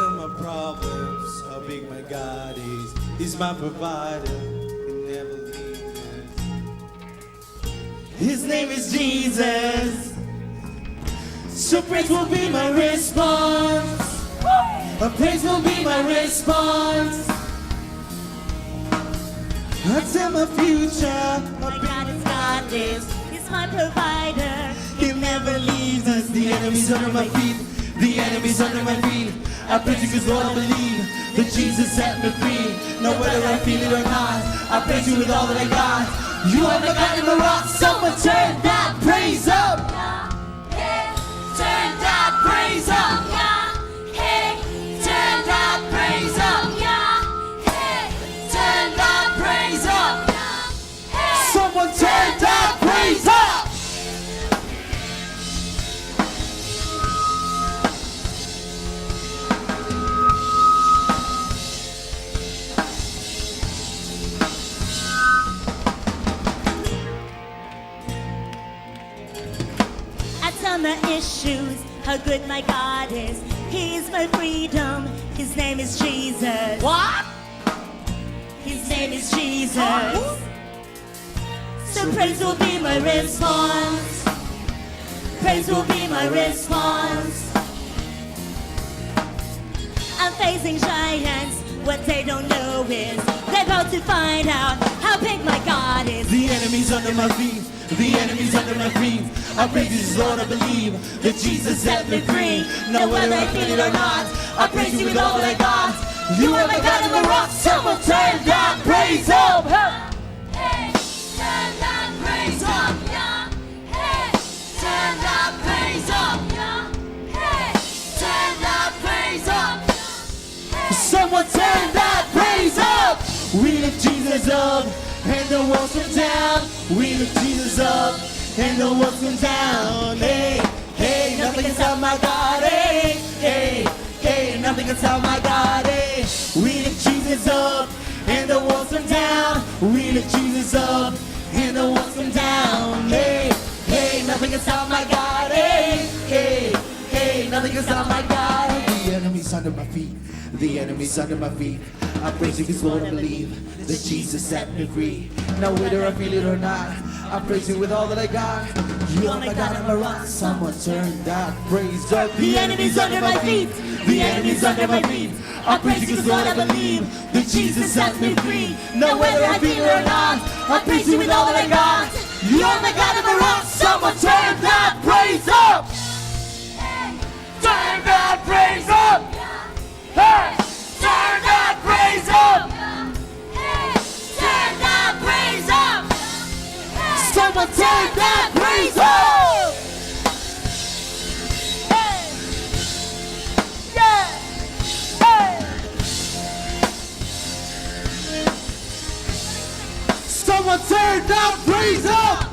of my problems, how big my God is. He's my provider, He'll never leave us. His name is Jesus, so praise will be my response. Praise will be my response. I tell my future, My God is godless, He's my provider. He'll never leave us. The enemy's under my feet. The enemy's under my feet. I praise you 'cause Lord I believe that Jesus set me free. Now whether I feel it or not, I praise you with all that I got. You are my God in the rock. Someone turn that praise up. Hey, Turn that praise up. hey, Turn that praise up. hey, Turn that praise up. hey. Someone turn that praise up. I tell my issues, how good my God is. He's my freedom, His name is Jesus. What? His name is Jesus. So praise will be my response. Praise will be my response. I'm facing giants, what they don't know is they're about to find out how big my God is. The enemy's under my feet. The enemy's under my feet. I praise you, Lord, I believe that Jesus set me free. Now whether I feel it or not, I praise you with all that I got. You are my God in the rock. Someone turn that praise up. Hey, turn that praise up. Hey, turn that praise up. Hey, turn that praise up. Someone turn that praise up. We lift Jesus up and the walls come down. We lift Jesus up and the walls come down. Hey, hey, nothing can stop my God. Hey, hey, hey, nothing can stop my God. Hey, we lift Jesus up and the walls come down. We lift Jesus up and the walls come down. Hey, hey, nothing can stop my God. Hey, hey, hey, nothing can stop my God. The enemy's under my feet. The enemy's under my feet. I praise you 'cause Lord I believe that Jesus set me free. Now whether I feel it or not, I praise you with all that I got. You are my God and my rock. Someone turn that praise up. The enemy's under my feet. The enemy's under my feet. I praise you 'cause Lord I believe that Jesus set me free. Now whether I feel it or not, I praise you with all that I got. You are my God and my rock. Someone turn that praise up. Turn that praise up. Hey, turn that praise up. Turn that praise up. Someone turn that praise up. Someone turn that praise up.